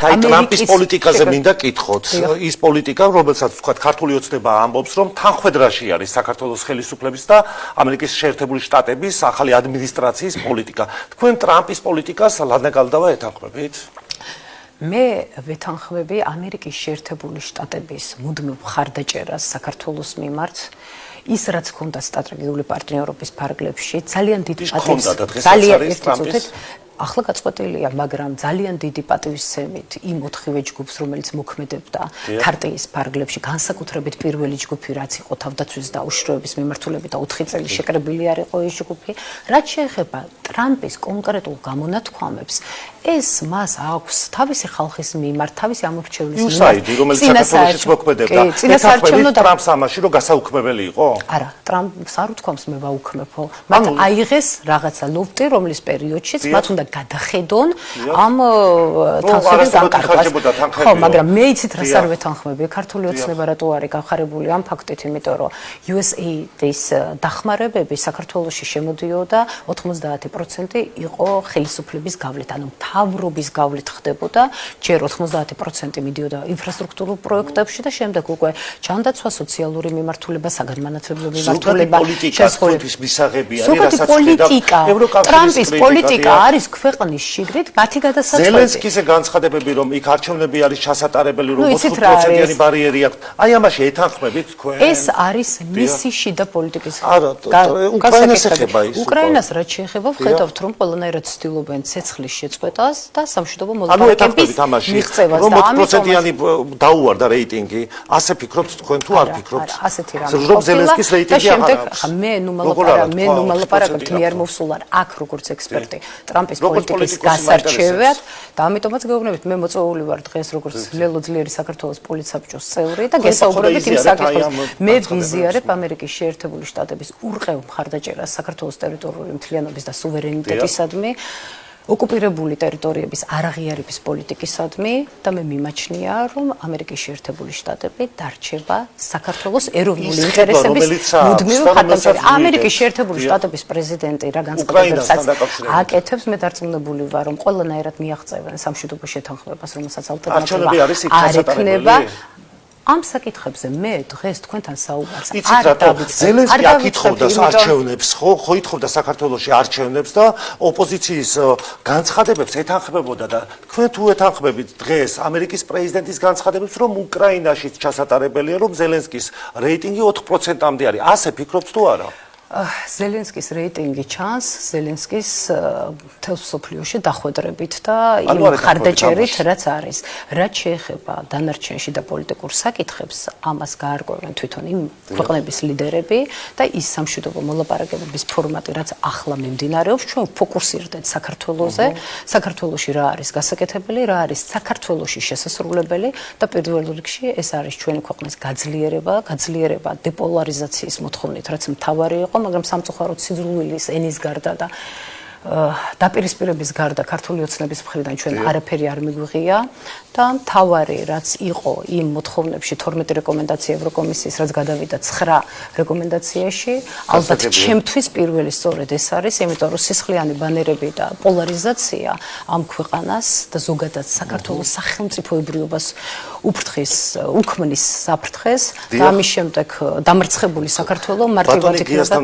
აი ტრამპის პოლიტიკაზე მინდა კითხოთ. ის პოლიტიკა, რომელსაც თქვა ქართული ოცნება ამბობს, რომ თანხმედრაში არის საქართველოს ხელისუფლების და ამერიკის შეერთებული შტატების ახალი ადმინისტრაციის პოლიტიკა. თქვენ ტრამპის პოლიტიკას ლადნაკალდავა ეთანხმებით? მე ვეთანხმები ამერიკის შეერთებული შტატების მუდმივ მხარდაჭერას საქართველოს მიმართ. ის რაც ქონდა სტრატეგიული პარტნიორობის ფარგლებში, ძალიან დიდი ახლა გაწყვეტილია, მაგრამ ძალიან დიდი პატივისცემით იმ 4-ვე ჯგუფს, რომელიც მოქმედებდა ქარტიის ფარგლებში, განსაკუთრებით პირველი ჯგუფი, რაც იყო თავდაცვის და უშიშროების მიმართულებით და 4 წელი შეკრებილი არ იყო ეს ჯგუფი, რაც შეეხება ტრამპის კონკრეტულ გამონათქვამებს, ეს მას აქვს თავისი ხალხის მიმართ, თავისი ამორჩევლის მიმართ. იუსაიდი, რომელიც საქართველოშიც მოქმედებდა, ეთანხმებით ტრამპს ამაში, რომ გასაუქმებელი იყო? არა, ტრამპს არ უთქვამს მე ვაუქმებო. მათ აიღეს რაღაცა ლოფტი, რომლის პერიოდშიც მათ უნდა გადახედონ ამ თანხების განკარგვას. ხო, მაგრამ მე იცით რას არ ვეთანხმები, ქართული ოცნება რატო არის გავხარებული ამ ფაქტით, იმიტომ რომ USAID-ის დახმარებები საქართველოში შემოდიოდა 90% იყო ხელისუფლების გავლით, ანუ მთავრობის გავლით ხდებოდა, ჯერ 90% მიდიოდა ინფრასტრუქტურულ პროექტებში და შემდეგ უკვე ჯანდაცვა, სოციალური მიმართულება, საგანმანათლებლო მიმართულება, შესაძლოა მისაღები არის, რასაც ხედავ. ტრამპის პოლიტიკა არის ქვეყნის შიგრით მათი გადასაწყვეტი. ზელენსკიზე განცხადებები, რომ იქ არჩევნები არის ჩასატარებელი, რომ 80%-იანი ბარიერი აქვს. აი ამაში ეთანხმებით თქვენ? ეს არის მისი შიდა პოლიტიკის. არა, უკრაინას ეხება ის. უკრაინას რაც შეეხება, ვხედავთ, რომ ყველანაირად ცდილობენ ცეცხლის შეწყვეტას და სამშვიდობო მოლაპარაკების მიღწევას და ამიტომ 80%-იანი დაუვარდა რეიტინგი. ასე ფიქრობთ თქვენ თუ არ ფიქრობთ? ასეთი რამე. რომ ზელენსკის რეიტინგი აღარ აქვს. მე ნუ მოლაპარაკებთ მე არ მოვსულარ აქ როგორც ექსპერტი ტრამპის პოლიტიკის გასარჩევად და ამიტომაც გეუბნებით მე მოწვეული ვარ დღეს როგორც ლელო ძლიერი საქართველოს პოლიცსაბჭოს წევრი და გესაუბრებით იმ საკითხებს. მე ვიზიარებ ამერიკის შეერთებული შტატების ურყევ მხარდაჭერას საქართველოს ტერიტორიული მთლიანობის და სუვერენიტეტისადმი, ოკუპირებული ტერიტორიების არაღიარების პოლიტიკისადმი და მე მიმაჩნია, რომ ამერიკის შეერთებული შტატები დარჩება საქართველოს ερოვნული ინტერესების მუდმივი მხარდამჭერი. ამერიკის შეერთებული შტატების პრეზიდენტი რა განცხადებებსაც აკეთებს, მე დარწმუნებული ვარ, რომ ყველანაირად მიაღწევენ სამშვიდობო შეთანხმებას, რომელსაც ალტერნატივა არ ექნება. ამ საკითხებზე მე დღეს თქვენთან საუბარს არ დავიწყებ. ზელენსკი აკითხავდა არჩევნებს, ხო ითხოვდა საქართველოში არჩევნებს და ოპოზიციის განცხადებებს ეთანხმებოდა და თქვენ თუ ეთანხმებით დღეს ამერიკის პრეზიდენტის განცხადებებს, რომ უკრაინაშიც ჩასატარებელია, რომ ზელენსკის რეიტინგი 4%-მდე არის. ასე ფიქრობთ თუ არა? ზელენსკის რეიტინგი ჩანს ზელენსკის მთელს მსოფლიოში დახვედრებით და იმ მხარდაჭერით, რაც არის. რაც შეეხება დანარჩენში და პოლიტიკურ საკითხებს, ამას გაარკვევენ თვითონ იმ ქვეყნების ლიდერები და ის სამშვიდობო მოლაპარაკებების ფორმატი, რაც ახლა მიმდინარეობს, ჩვენ ვფოკუსირდეთ საქართველოზე, საქართველოში რა არის გასაკეთებელი, რა არის საქართველოში შესასრულებელი და პირველ რიგში ეს არის ჩვენი ქვეყნის გაძლიერება დეპოლარიზაციის მოთხოვნით, რაც მთავარი იყო, მაგრამ სამწუხაროდ სიძულვილის ენის გარდა და დაპირისპირების გარდა ქართული ოცნების მხრიდან ჩვენ არაფერი არ მიგვიღია და მთავარი რაც იყო იმ მოთხოვნებში 12 რეკომენდაცია ევროკომისიის, რაც გადავიდა 9 რეკომენდაციაში, ალბათ ჩემთვის პირველი სწორედ ეს არის, იმიტომ რომ სისხლიანი ბანერები და პოლარიზაცია ამ ქვეყანას და ზოგადად საქართველოს სახელმწიფოებრიობას უქმნის საფრთხეს და ამის შემდეგ დამარცხებული საქართველო მარტივად იქნება.